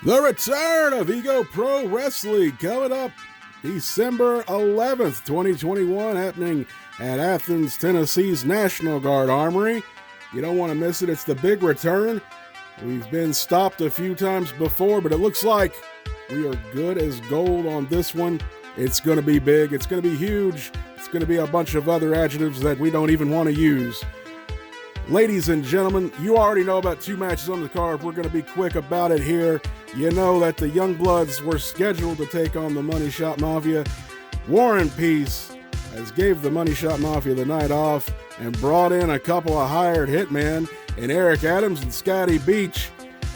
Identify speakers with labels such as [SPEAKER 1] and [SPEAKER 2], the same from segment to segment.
[SPEAKER 1] The return of Ego Pro Wrestling coming up December 11th, 2021, happening at Athens, Tennessee's National Guard Armory. You don't want to miss it. It's the big return. We've been stopped a few times before, but it looks like we are good as gold on this one. It's going to be big. It's going to be huge. It's going to be a bunch of other adjectives that we don't even want to use. Ladies and gentlemen, you already know about two matches on the card. We're going to be quick about it here. You know that the Youngbloods were scheduled to take on the Money Shot Mafia. War and Peace has gave the Money Shot Mafia the night off and brought in a couple of hired hitmen in Eric Adams and Scotty Beach.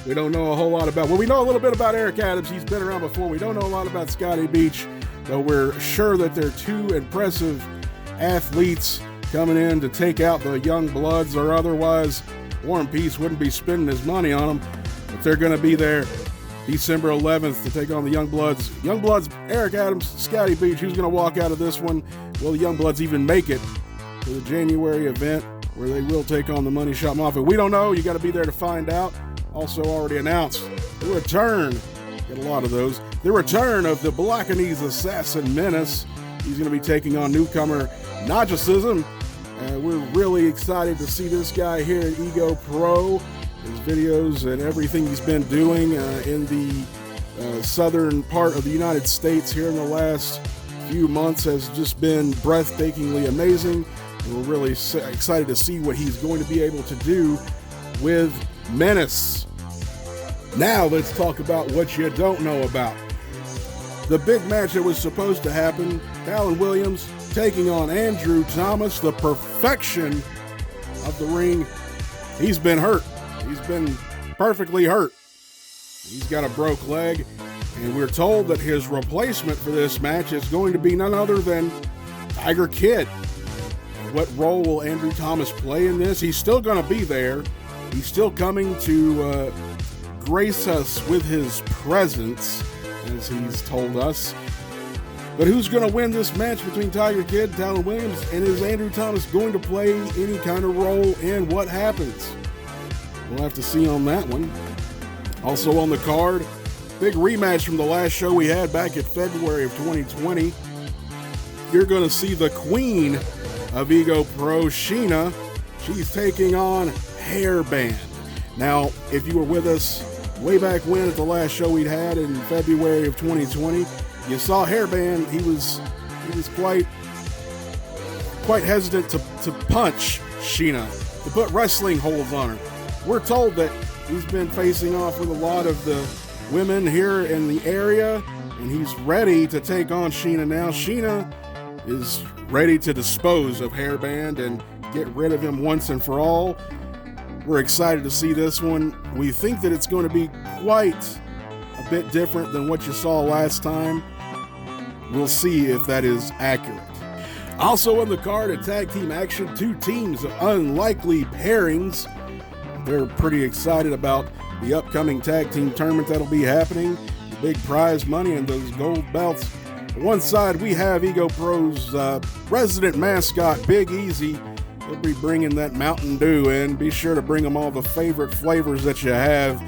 [SPEAKER 1] We don't know a whole lot about, well, we know a little bit about Eric Adams. He's been around before. We don't know a lot about Scotty Beach, but we're sure that they're two impressive athletes coming in to take out the Youngbloods, or otherwise War and Peace wouldn't be spending his money on them. But they're going to be there December 11th to take on the Youngbloods. Youngbloods, Eric Adams, Scotty Beach. Who's going to walk out of this one? Will the Youngbloods even make it to the January event where they will take on the Money Shot Mafia? We don't know. You got to be there to find out. Also already announced the return, get a lot of those, the return of the Blackanese Assassin Menace. He's going to be taking on newcomer Nagicism. We're really excited to see this guy here at Ego Pro. His videos and everything he's been doing in the southern part of the United States here in the last few months has just been breathtakingly amazing. And we're really excited to see what he's going to be able to do with Menace. Now let's talk about what you don't know about. The big match that was supposed to happen, Alan Williams taking on Andrew Thomas, the perfection of the ring. He's been hurt. He's been perfectly hurt. He's got a broke leg, and we're told that his replacement for this match is going to be none other than Tiger Kid. What role will Andrew Thomas play in this? He's still going to be there. He's still coming to grace us with his presence, as he's told us. But who's going to win this match between Tiger Kid and Alan Williams? And is Andrew Thomas going to play any kind of role in what happens? We'll have to see on that one. Also on the card, big rematch from the last show we had back in February of 2020. You're going to see the queen of Ego Pro, Sheena. She's taking on Hairband. Now, if you were with us way back when at the last show we'd had in February of 2020, you saw Hairband. He was quite hesitant to punch Sheena, to put wrestling holds on her. We're told that he's been facing off with a lot of the women here in the area, and he's ready to take on Sheena now. Sheena is ready to dispose of Hairband and get rid of him once and for all. We're excited to see this one. We think that it's going to be quite a bit different than what you saw last time. We'll see if that is accurate. Also on the card, a tag team action, two teams of unlikely pairings. They're pretty excited about the upcoming tag team tournament that'll be happening, the big prize money and those gold belts. On one side, we have Ego Pro's resident mascot, Big Easy. He'll be bringing that Mountain Dew in. Be sure to bring them all the favorite flavors that you have.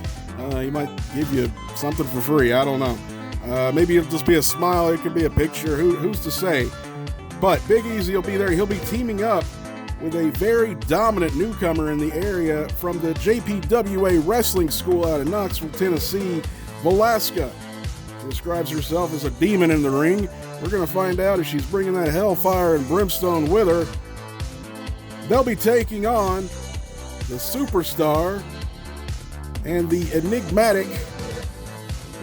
[SPEAKER 1] He might give you something for free. I don't know. Maybe it'll just be a smile. It could be a picture. Who's to say? But Big Easy will be there. He'll be teaming up with a very dominant newcomer in the area from the JPWA Wrestling School out in Knoxville, Tennessee, Velasca. She describes herself as a demon in the ring. We're going to find out if she's bringing that hellfire and brimstone with her. They'll be taking on the superstar and the enigmatic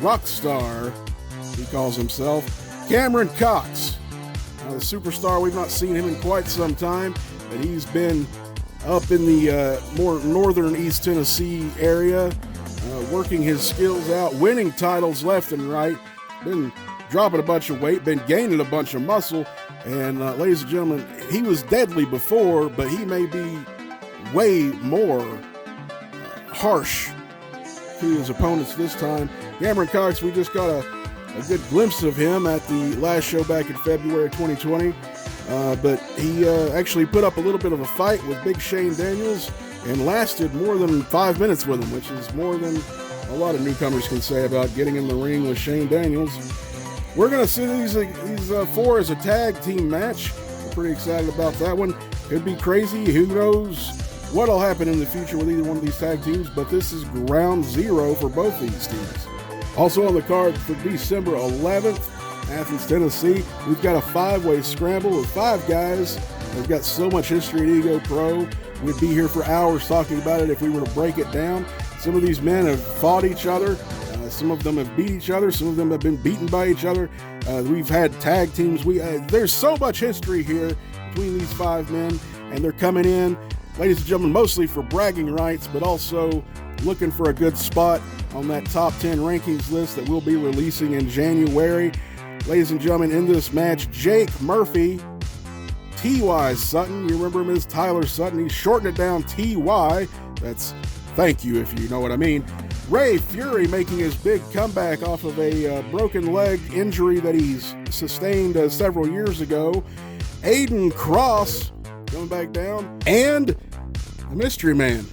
[SPEAKER 1] rock star, he calls himself, Cameron Cox. Now, the superstar, we've not seen him in quite some time, but he's been up in the more northern East Tennessee area, working his skills out, winning titles left and right, been dropping a bunch of weight, been gaining a bunch of muscle, and ladies and gentlemen, he was deadly before, but he may be way more harsh to his opponents this time. Cameron Cox, we just got a good glimpse of him at the last show back in February 2020, but he actually put up a little bit of a fight with Big Shane Daniels and lasted more than 5 minutes with him, which is more than a lot of newcomers can say about getting in the ring with Shane Daniels. We're going to see these four as a tag team match. We're pretty excited about that one. Could be crazy. Who knows what'll happen in the future with either one of these tag teams, but this is ground zero for both these teams. Also on the card for December 11th, Athens, Tennessee, we've got a five-way scramble with five guys. They've got so much history at Ego Pro. We'd be here for hours talking about it if we were to break it down. Some of these men have fought each other. Some of them have beat each other. Some of them have been beaten by each other. We've had tag teams. There's so much history here between these five men, and they're coming in, ladies and gentlemen, mostly for bragging rights, but also looking for a good spot on that top 10 rankings list that we'll be releasing in January. Ladies and gentlemen, in this match, Jake Murphy, T.Y. Sutton, you remember him as Tyler Sutton, he's shortened it down T.Y., that's thank you if you know what I mean. Ray Fury making his big comeback off of a broken leg injury that he's sustained several years ago. Aiden Cross coming back down, and the mystery man.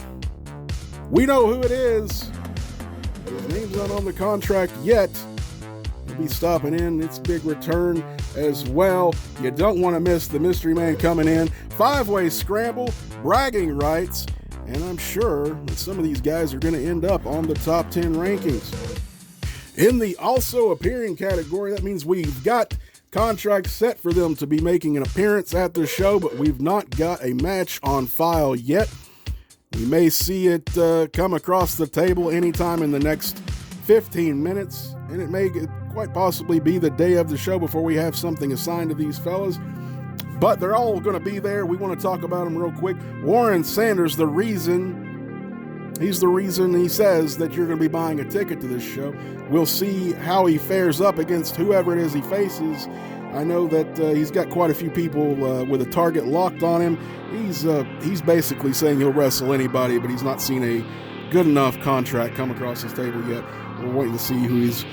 [SPEAKER 1] We know who it is. His name's not on the contract yet. He'll be stopping in. It's big return as well. You don't want to miss the mystery man coming in. Five-way scramble, bragging rights, and I'm sure that some of these guys are going to end up on the top 10 rankings. In the also appearing category, that means we've got contracts set for them to be making an appearance at the show, but we've not got a match on file yet. We may see it come across the table anytime in the next 15 minutes, and it may quite possibly be the day of the show before we have something assigned to these fellas. But they're all going to be there. We want to talk about them real quick. Warren Sanders, he's the reason he says that you're going to be buying a ticket to this show. We'll see how he fares up against whoever it is he faces. I know that he's got quite a few people with a target locked on him. He's basically saying he'll wrestle anybody, but he's not seen a good enough contract come across his table yet. We're waiting to see who he's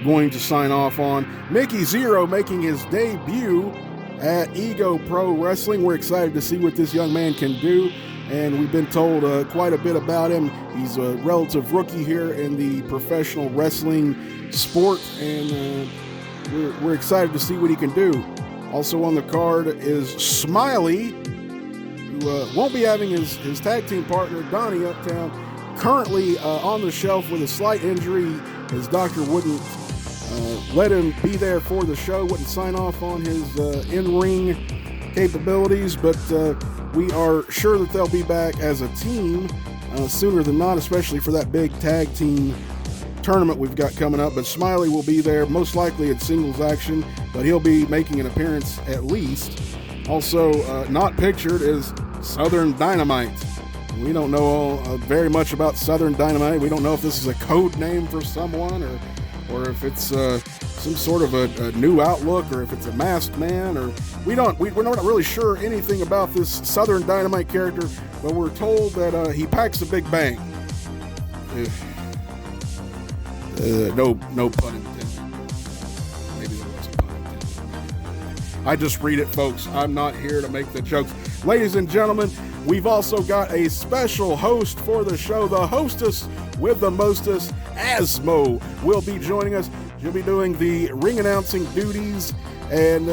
[SPEAKER 1] going to sign off on. Mickey Zero making his debut at Ego Pro Wrestling. We're excited to see what this young man can do, and we've been told quite a bit about him. He's a relative rookie here in the professional wrestling sport, and we're excited to see what he can do. Also on the card is Smiley, who won't be having his tag team partner, Donnie Uptown, currently on the shelf with a slight injury. His doctor wouldn't let him be there for the show, wouldn't sign off on his in-ring capabilities, but we are sure that they'll be back as a team sooner than not, especially for that big tag team tournament we've got coming up. But Smiley will be there, most likely in singles action, but he'll be making an appearance at least. Also not pictured is Southern Dynamite. We don't know very much about Southern Dynamite. We don't know if this is a code name for someone, or if it's some sort of a new outlook, or if it's a masked man, or we're not really sure anything about this Southern Dynamite character, but we're told that he packs a big bang. No pun intended. Maybe there was a pun intended. I just read it, folks. I'm not here to make the jokes. Ladies and gentlemen, we've also got a special host for the show. The hostess with the mostest, Asmo, will be joining us. She'll be doing the ring announcing duties and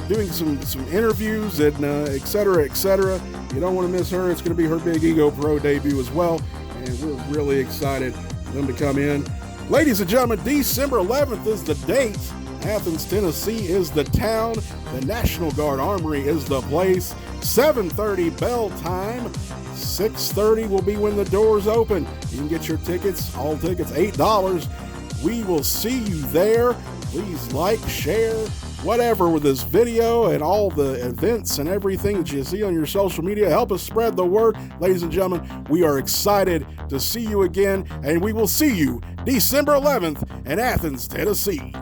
[SPEAKER 1] doing some interviews and et cetera, et cetera. You don't want to miss her. It's going to be her big Ego Pro debut as well, and we're really excited for them to come in. Ladies and gentlemen, December 11th is the date. Athens, Tennessee is the town. The National Guard Armory is the place. 7:30 bell time. 6:30 will be when the doors open. You can get your tickets, all tickets, $8. We will see you there. Please like, share, whatever with this video and all the events and everything that you see on your social media. Help us spread the word. Ladies and gentlemen, we are excited to see you again, and we will see you December 11th in Athens, Tennessee.